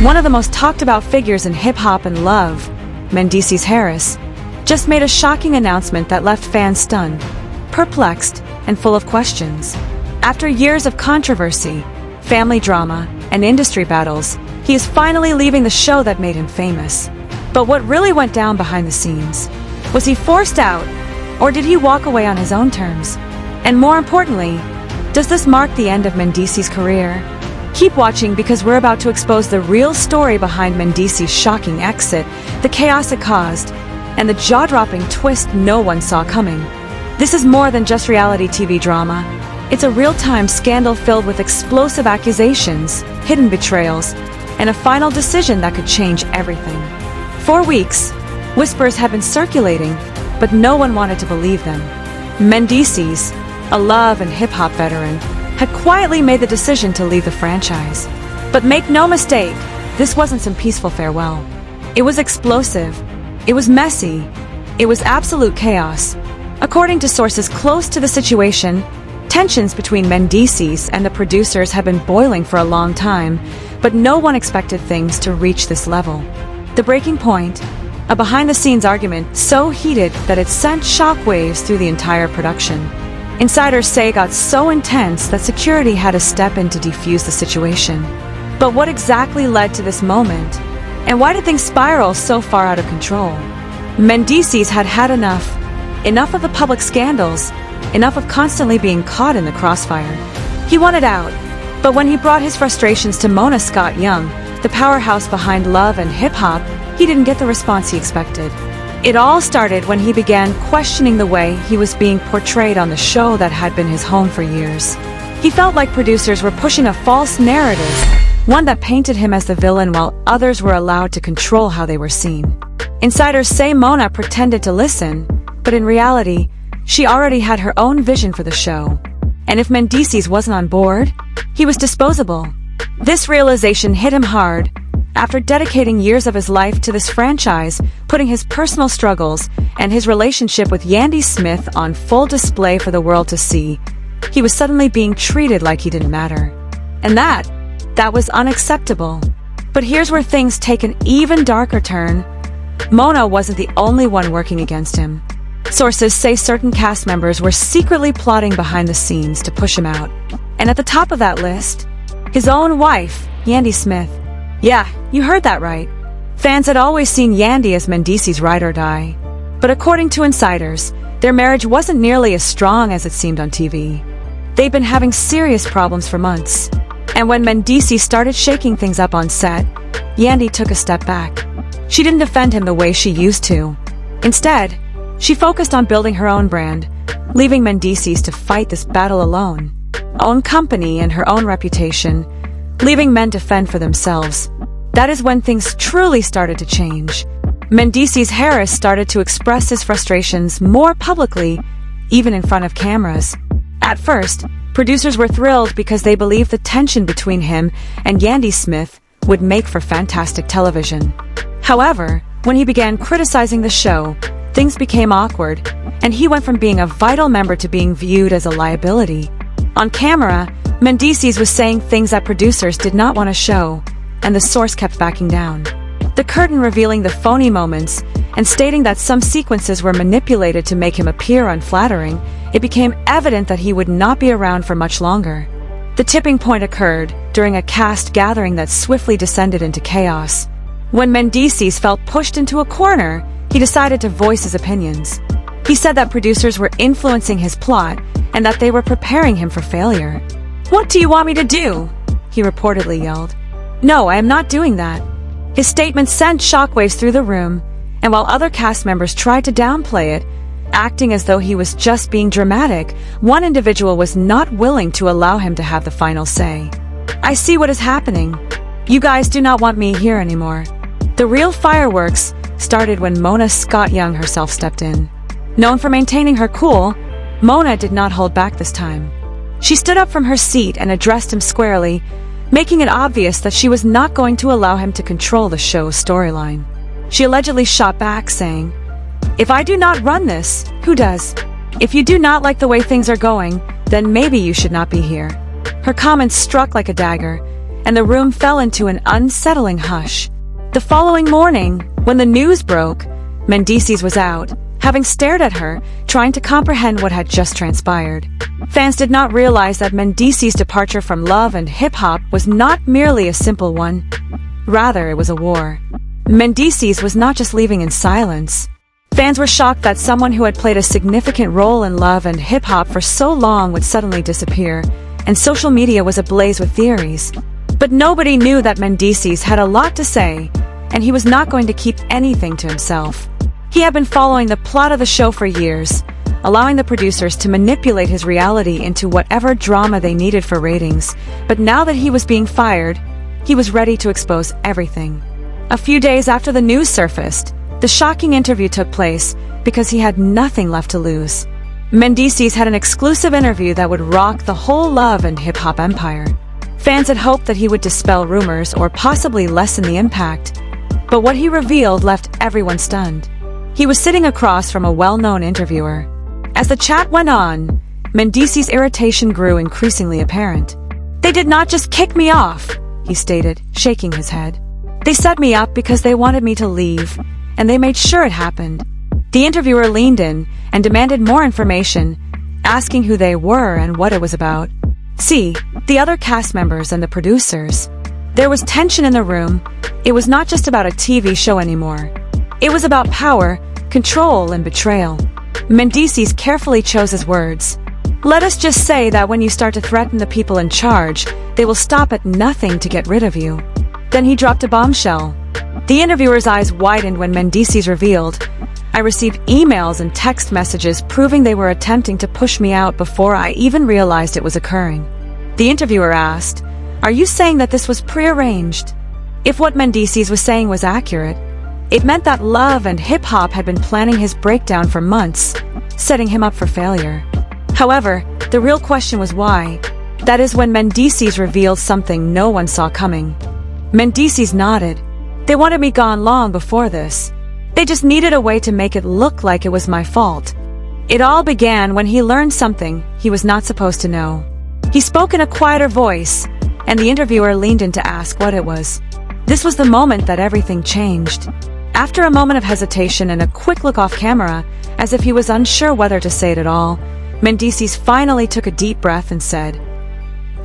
One of the most talked about figures in hip-hop and love, MENDEECEEES, just made a shocking announcement that left fans stunned, perplexed, and full of questions. After years of controversy, family drama, and industry battles, he is finally leaving the show that made him famous. But what really went down behind the scenes? Was he forced out, or did he walk away on his own terms? And more importantly, does this mark the end of MENDEECEEE's career? Keep watching because we're about to expose the real story behind MENDEECEEE's shocking exit, the chaos it caused, and the jaw-dropping twist no one saw coming. This is more than just reality TV drama. It's a real-time scandal filled with explosive accusations, hidden betrayals, and a final decision that could change everything. For weeks, whispers have been circulating, but no one wanted to believe them. MENDEECEEES, a love and hip-hop veteran, had quietly made the decision to leave the franchise. But make no mistake, this wasn't some peaceful farewell. It was explosive. It was messy. It was absolute chaos. According to sources close to the situation, tensions between MENDEECEEES and the producers have been boiling for a long time, but no one expected things to reach this level. The breaking point, a behind-the-scenes argument so heated that it sent shockwaves through the entire production. Insiders say it got so intense that security had to step in to defuse the situation. But what exactly led to this moment? And why did things spiral so far out of control? MENDEECEEES had had enough. Enough of the public scandals. Enough of constantly being caught in the crossfire. He wanted out. But when he brought his frustrations to Mona Scott Young, the powerhouse behind love and hip-hop, he didn't get the response he expected. It all started when he began questioning the way he was being portrayed on the show that had been his home for years. He felt like producers were pushing a false narrative, one that painted him as the villain while others were allowed to control how they were seen. Insiders say Mona pretended to listen, but in reality, she already had her own vision for the show. And if MENDEECEEES wasn't on board, he was disposable. This realization hit him hard. After dedicating years of his life to this franchise, putting his personal struggles and his relationship with Yandy Smith on full display for the world to see, he was suddenly being treated like he didn't matter. And that was unacceptable. But here's where things take an even darker turn. Mona wasn't the only one working against him. Sources say certain cast members were secretly plotting behind the scenes to push him out. And at the top of that list, his own wife, Yandy Smith. Yeah, you heard that right. Fans had always seen Yandy as MENDEECEEE's ride or die. But according to insiders, their marriage wasn't nearly as strong as it seemed on TV. They'd been having serious problems for months. And when MENDEECEEES started shaking things up on set, Yandy took a step back. She didn't defend him the way she used to. Instead, she focused on building her own brand, leaving MENDEECEEES to fight this battle alone. Own company and her own reputation, leaving men to fend for themselves. That is when things truly started to change. MENDEECEEES started to express his frustrations more publicly, even in front of cameras. At first, producers were thrilled because they believed the tension between him and Yandy Smith would make for fantastic television. However, when he began criticizing the show, things became awkward, and he went from being a vital member to being viewed as a liability. On camera, MENDEECEEES was saying things that producers did not want to show, and the source kept backing down. The curtain revealing the phony moments and stating that some sequences were manipulated to make him appear unflattering, it became evident that he would not be around for much longer. The tipping point occurred during a cast gathering that swiftly descended into chaos. When MENDEECEEES felt pushed into a corner, he decided to voice his opinions. He said that producers were influencing his plot and that they were preparing him for failure. "What do you want me to do?" he reportedly yelled. "No, I am not doing that." His statement sent shockwaves through the room, and while other cast members tried to downplay it, acting as though he was just being dramatic, one individual was not willing to allow him to have the final say. "I see what is happening. You guys do not want me here anymore." The real fireworks started when Mona Scott Young herself stepped in. Known for maintaining her cool, Mona did not hold back this time. She stood up from her seat and addressed him squarely, making it obvious that she was not going to allow him to control the show's storyline. She allegedly shot back, saying, "If I do not run this, who does? If you do not like the way things are going, then maybe you should not be here." Her comments struck like a dagger, and the room fell into an unsettling hush. The following morning, when the news broke, MENDEECEES was out, having stared at her, trying to comprehend what had just transpired. Fans did not realize that MENDEECEES' departure from love and hip-hop was not merely a simple one. Rather, it was a war. MENDEECEES was not just leaving in silence. Fans were shocked that someone who had played a significant role in love and hip-hop for so long would suddenly disappear, and social media was ablaze with theories. But nobody knew that MENDEECEES had a lot to say, and he was not going to keep anything to himself. He had been following the plot of the show for years, allowing the producers to manipulate his reality into whatever drama they needed for ratings, but now that he was being fired, he was ready to expose everything. A few days after the news surfaced, the shocking interview took place because he had nothing left to lose. MENDEECEES had an exclusive interview that would rock the whole love and hip-hop empire. Fans had hoped that he would dispel rumors or possibly lessen the impact, but what he revealed left everyone stunned. He was sitting across from a well-known interviewer. As the chat went on, MENDEECEES' irritation grew increasingly apparent. "They did not just kick me off," he stated, shaking his head. "They set me up because they wanted me to leave, and they made sure it happened." The interviewer leaned in and demanded more information, asking who they were and what it was about. See, the other cast members and the producers. There was tension in the room. It was not just about a TV show anymore. It was about power, control, and betrayal. MENDEECEES carefully chose his words. "Let us just say that when you start to threaten the people in charge, they will stop at nothing to get rid of you." Then he dropped a bombshell. The interviewer's eyes widened when MENDEECEES revealed, "I received emails and text messages proving they were attempting to push me out before I even realized it was occurring." The interviewer asked, "Are you saying that this was prearranged?" If what MENDEECEES was saying was accurate, it meant that love and hip-hop had been planning his breakdown for months, setting him up for failure. However, the real question was why. That is when MENDEECEES revealed something no one saw coming. MENDEECEES nodded. "They wanted me gone long before this. They just needed a way to make it look like it was my fault." It all began when he learned something he was not supposed to know. He spoke in a quieter voice, and the interviewer leaned in to ask what it was. This was the moment that everything changed. After a moment of hesitation and a quick look off camera, as if he was unsure whether to say it at all, MENDEECEES finally took a deep breath and said,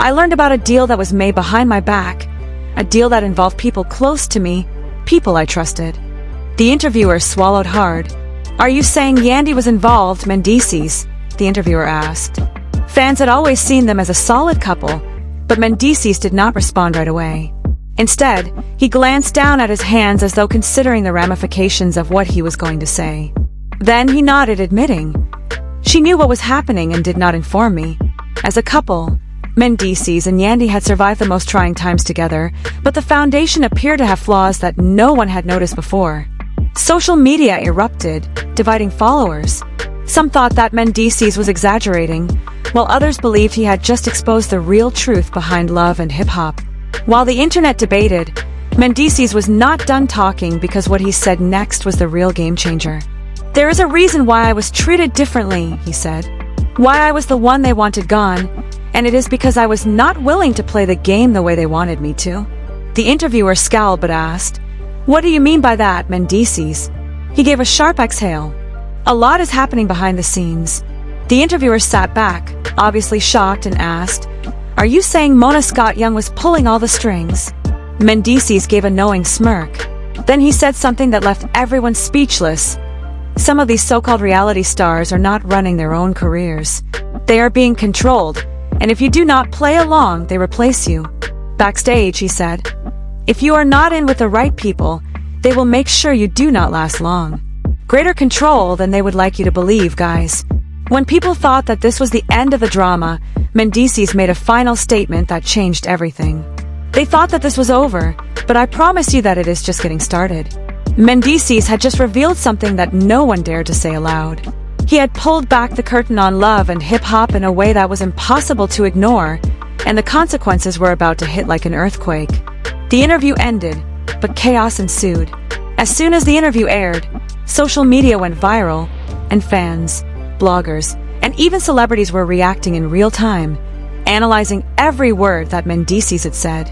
"I learned about a deal that was made behind my back, a deal that involved people close to me, people I trusted." The interviewer swallowed hard. "Are you saying Yandy was involved, MENDEECEES?" the interviewer asked. Fans had always seen them as a solid couple, but MENDEECEES did not respond right away. Instead, he glanced down at his hands as though considering the ramifications of what he was going to say. Then he nodded, admitting, "She knew what was happening and did not inform me. As a couple, MENDEECEES and Yandy had survived the most trying times together, but the foundation appeared to have flaws that no one had noticed before." Social media erupted, dividing followers. Some thought that MENDEECEES was exaggerating, while others believed he had just exposed the real truth behind love and hip-hop. While the internet debated, MENDEECEES was not done talking because what he said next was the real game changer. "There is a reason why I was treated differently," he said. "Why I was the one they wanted gone, and it is because I was not willing to play the game the way they wanted me to." The interviewer scowled but asked, "What do you mean by that, MENDEECEES?" He gave a sharp exhale. "A lot is happening behind the scenes." The interviewer sat back, obviously shocked, and asked, "Are you saying Mona Scott Young was pulling all the strings?" MENDEECEES gave a knowing smirk. Then he said something that left everyone speechless. "Some of these so-called reality stars are not running their own careers. They are being controlled, and if you do not play along, they replace you." Backstage, he said, "If you are not in with the right people, they will make sure you do not last long. Greater control than they would like you to believe, guys." When people thought that this was the end of the drama, MENDEECEES made a final statement that changed everything. "They thought that this was over, but I promise you that it is just getting started." MENDEECEES had just revealed something that no one dared to say aloud. He had pulled back the curtain on love and hip-hop in a way that was impossible to ignore, and the consequences were about to hit like an earthquake. The interview ended, but chaos ensued. As soon as the interview aired, social media went viral, and fans, bloggers, and even celebrities were reacting in real time, analyzing every word that MENDEECEES had said.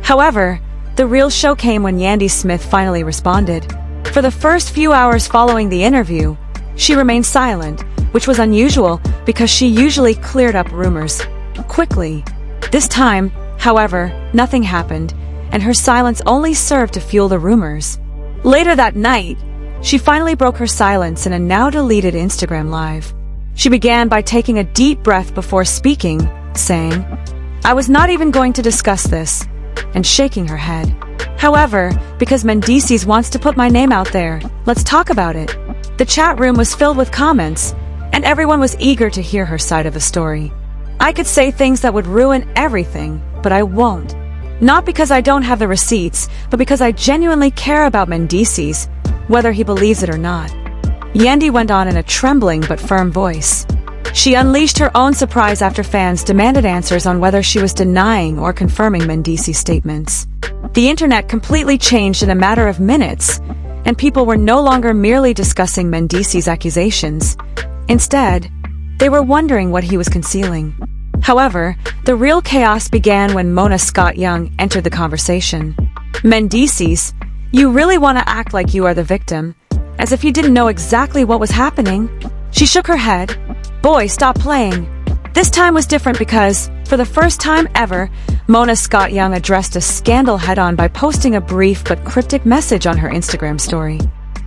However, the real show came when Yandy Smith finally responded. For the first few hours following the interview, she remained silent, which was unusual because she usually cleared up rumors quickly. This time, however, nothing happened, and her silence only served to fuel the rumors. Later that night, she finally broke her silence in a now-deleted Instagram Live. She began by taking a deep breath before speaking, saying, "I was not even going to discuss this," and shaking her head. "However, because MENDEECEEES wants to put my name out there, let's talk about it." The chat room was filled with comments, and everyone was eager to hear her side of the story. "I could say things that would ruin everything, but I won't. Not because I don't have the receipts, but because I genuinely care about MENDEECEEES, whether he believes it or not." Yandy went on in a trembling but firm voice. She unleashed her own surprise after fans demanded answers on whether she was denying or confirming MENDEECEEES' statements. The internet completely changed in a matter of minutes, and people were no longer merely discussing MENDEECEEES' accusations. Instead, they were wondering what he was concealing. However, the real chaos began when Mona Scott-Young entered the conversation. "MENDEECEEES, you really want to act like you are the victim, as if you didn't know exactly what was happening?" She shook her head. "Boy, stop playing." This time was different because, for the first time ever, Mona Scott-Young addressed a scandal head-on by posting a brief but cryptic message on her Instagram story.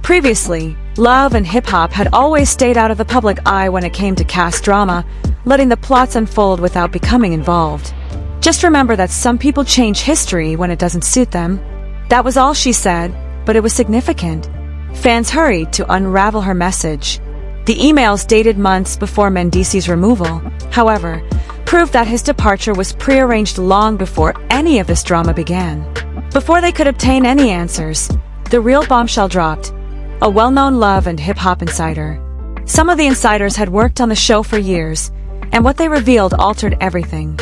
Previously, love and hip-hop had always stayed out of the public eye when it came to cast drama, letting the plots unfold without becoming involved. "Just remember that some people change history when it doesn't suit them." That was all she said, but it was significant. Fans hurried to unravel her message. The emails dated months before MENDEECEEES' removal, however, proved that his departure was prearranged long before any of this drama began. Before they could obtain any answers, the real bombshell dropped: a well-known love and hip-hop insider. Some of the insiders had worked on the show for years, and what they revealed altered everything.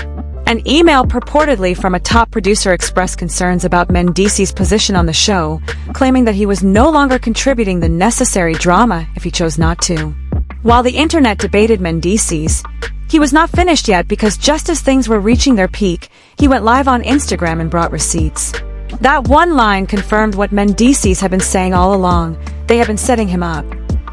An email purportedly from a top producer expressed concerns about MENDEECEEES' position on the show, claiming that he was no longer contributing the necessary drama if he chose not to. While the internet debated MENDEECEEES, he was not finished yet because just as things were reaching their peak, he went live on Instagram and brought receipts. That one line confirmed what MENDEECEEES had been saying all along: they had been setting him up.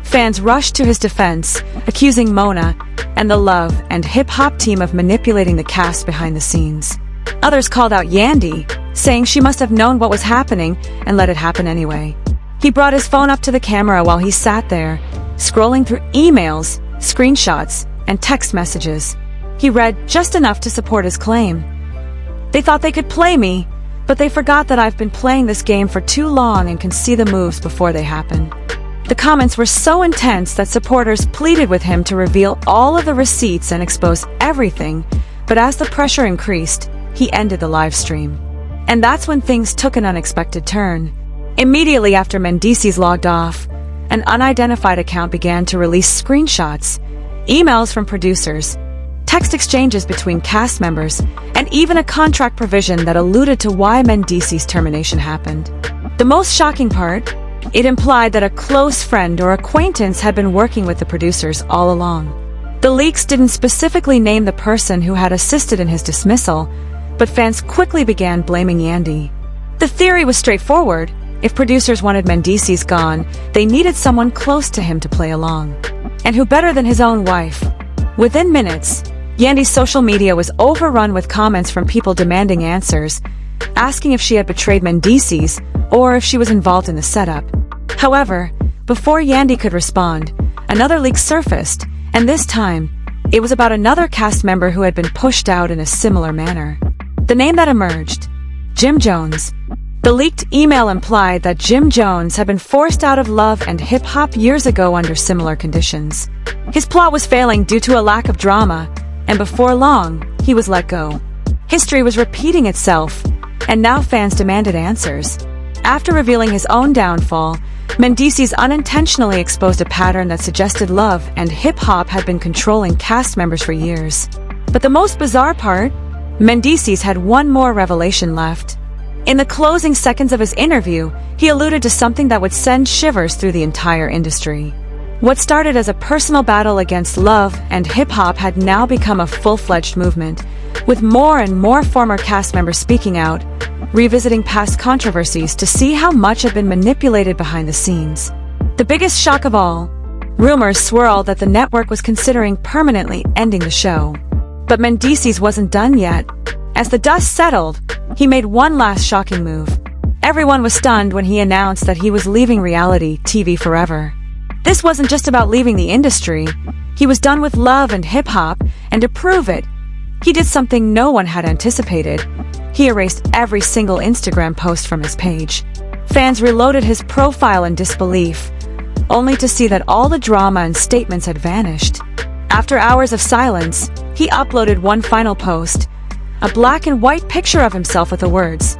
Fans rushed to his defense, accusing Mona and the Love and hip-hop team of manipulating the cast behind the scenes. Others called out Yandy, saying she must have known what was happening and let it happen anyway. He brought his phone up to the camera while he sat there, scrolling through emails, screenshots, and text messages. He read just enough to support his claim. "They thought they could play me, but they forgot that I've been playing this game for too long and can see the moves before they happen." The comments were so intense that supporters pleaded with him to reveal all of the receipts and expose everything, but as the pressure increased, he ended the live stream. And that's when things took an unexpected turn. Immediately after MENDEECEEES logged off, an unidentified account began to release screenshots, emails from producers, text exchanges between cast members, and even a contract provision that alluded to why MENDEECEEES' termination happened. The most shocking part? It implied that a close friend or acquaintance had been working with the producers all along. The leaks didn't specifically name the person who had assisted in his dismissal, but fans quickly began blaming Yandy. The theory was straightforward: if producers wanted MENDEECEEES gone, they needed someone close to him to play along. And who better than his own wife? Within minutes, Yandy's social media was overrun with comments from people demanding answers, asking if she had betrayed MENDEECEEES or if she was involved in the setup. However, before Yandy could respond, another leak surfaced, and this time, it was about another cast member who had been pushed out in a similar manner. The name that emerged: Jim Jones. The leaked email implied that Jim Jones had been forced out of Love and hip-hop years ago under similar conditions. His plot was failing due to a lack of drama, and before long, he was let go. History was repeating itself, and now fans demanded answers. After revealing his own downfall, MENDEECEEES unintentionally exposed a pattern that suggested Love and hip-hop had been controlling cast members for years. But the most bizarre part? MENDEECEEES had one more revelation left. In the closing seconds of his interview, he alluded to something that would send shivers through the entire industry. What started as a personal battle against Love and hip-hop had now become a full-fledged movement, with more and more former cast members speaking out, revisiting past controversies to see how much had been manipulated behind the scenes. The biggest shock of all, rumors swirled that the network was considering permanently ending the show. But MENDEECEES wasn't done yet. As the dust settled, he made one last shocking move. Everyone was stunned when he announced that he was leaving reality TV forever. This wasn't just about leaving the industry. He was done with love and hip-hop, and to prove it, he did something no one had anticipated. He erased every single Instagram post from his page. Fans reloaded his profile in disbelief, only to see that all the drama and statements had vanished. After hours of silence, he uploaded one final post, a black and white picture of himself with the words,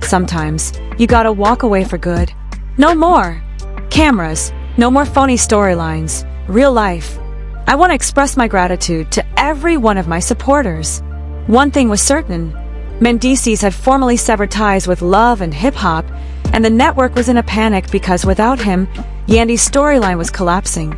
"Sometimes, you gotta walk away for good. No more cameras, no more phony storylines, real life. I want to express my gratitude to every one of my supporters." One thing was certain, MENDEECEES had formally severed ties with love and hip-hop, and the network was in a panic because without him, Yandy's storyline was collapsing.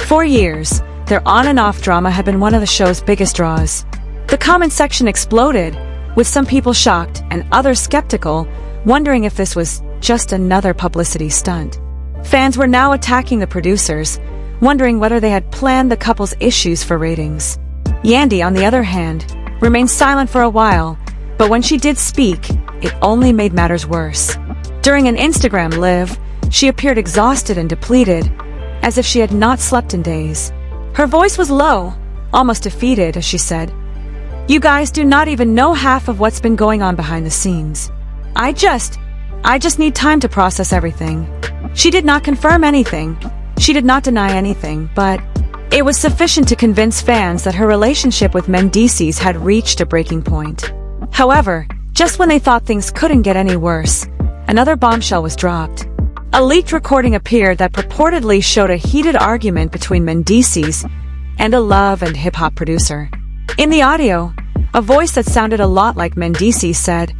For years, their on and off drama had been one of the show's biggest draws. The comment section exploded, with some people shocked and others skeptical, wondering if this was just another publicity stunt. Fans were now attacking the producers, wondering whether they had planned the couple's issues for ratings. Yandy, on the other hand, remained silent for a while, but when she did speak, it only made matters worse. During an Instagram live, she appeared exhausted and depleted, as if she had not slept in days. Her voice was low, almost defeated, as she said, "You guys do not even know half of what's been going on behind the scenes. I just need time to process everything." She did not confirm anything. She did not deny anything, but it was sufficient to convince fans that her relationship with MENDEECEES had reached a breaking point. However, just when they thought things couldn't get any worse, another bombshell was dropped. A leaked recording appeared that purportedly showed a heated argument between MENDEECEES and a love and hip-hop producer. In the audio, a voice that sounded a lot like MENDEECEES said,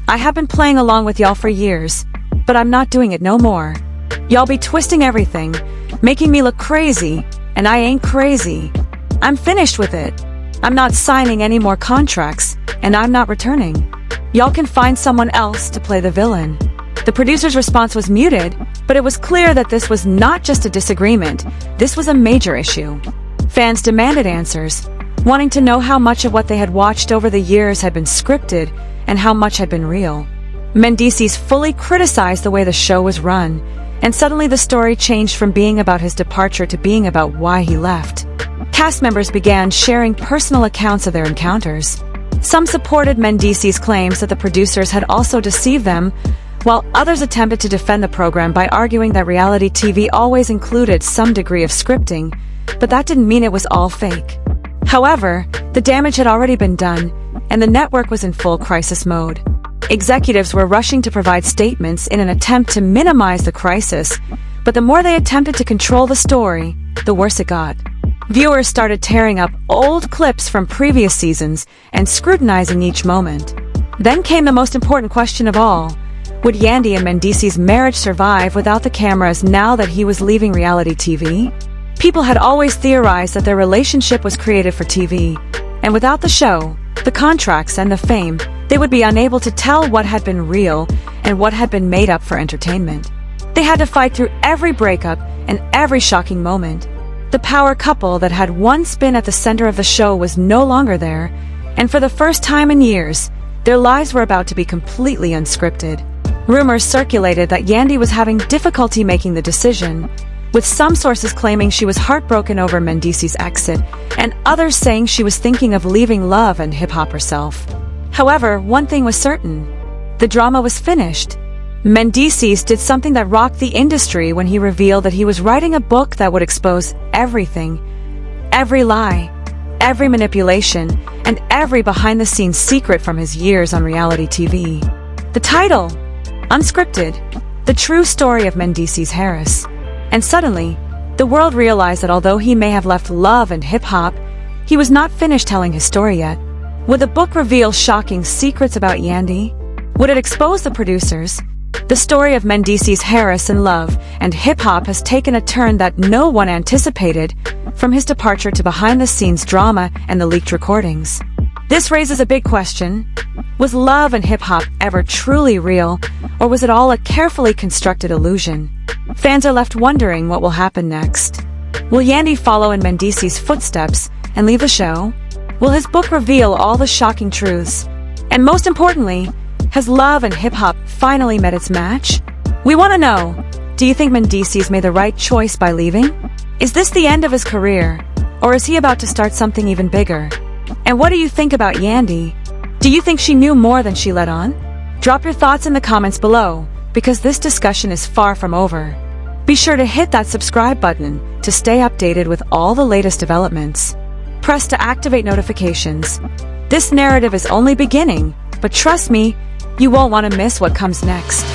"I have been playing along with y'all for years, but I'm not doing it no more. Y'all be twisting everything, making me look crazy, and I ain't crazy. I'm finished with it. I'm not signing any more contracts, and I'm not returning. Y'all can find someone else to play the villain." The producer's response was muted, but it was clear that this was not just a disagreement, this was a major issue. Fans demanded answers, wanting to know how much of what they had watched over the years had been scripted and how much had been real. MENDEECEES fully criticized the way the show was run, and suddenly the story changed from being about his departure to being about why he left. Cast members began sharing personal accounts of their encounters. Some supported MENDEECEES' claims that the producers had also deceived them, while others attempted to defend the program by arguing that reality TV always included some degree of scripting, but that didn't mean it was all fake. However, the damage had already been done, and the network was in full crisis mode. Executives were rushing to provide statements in an attempt to minimize the crisis, but the more they attempted to control the story, the worse it got. Viewers started tearing up old clips from previous seasons and scrutinizing each moment. Then came the most important question of all. Would Yandy and MENDEECEES' marriage survive without the cameras now that he was leaving reality TV? People had always theorized that their relationship was created for TV, and without the show, the contracts, and the fame, they would be unable to tell what had been real and what had been made up for entertainment. They had to fight through every breakup and every shocking moment. The power couple that had once been at the center of the show was no longer there, and for the first time in years, their lives were about to be completely unscripted. Rumors circulated that Yandy was having difficulty making the decision, with some sources claiming she was heartbroken over MENDEECEES' exit, and others saying she was thinking of leaving love and hip-hop herself. However, one thing was certain. The drama was finished. MENDEECEES did something that rocked the industry when he revealed that he was writing a book that would expose everything, every lie, every manipulation, and every behind-the-scenes secret from his years on reality TV. The title, Unscripted, the true story of MENDEECEES Harris. And suddenly, the world realized that although he may have left love and hip-hop, he was not finished telling his story yet. Would the book reveal shocking secrets about Yandy? Would it expose the producers? The story of MENDEECEES Harris and love and hip-hop has taken a turn that no one anticipated, from his departure to behind-the-scenes drama and the leaked recordings. This raises a big question. Was love and hip-hop ever truly real, or was it all a carefully constructed illusion? Fans are left wondering what will happen next. Will Yandy follow in MENDEECEEES' footsteps and leave the show? Will his book reveal all the shocking truths? And most importantly, has love and hip-hop finally met its match? We want to know, do you think MENDEECEEES made the right choice by leaving? Is this the end of his career, or is he about to start something even bigger? And what do you think about Yandy? Do you think she knew more than she let on? Drop your thoughts in the comments below, because this discussion is far from over. Be sure to hit that subscribe button to stay updated with all the latest developments. Press to activate notifications. This narrative is only beginning, but trust me, you won't want to miss what comes next.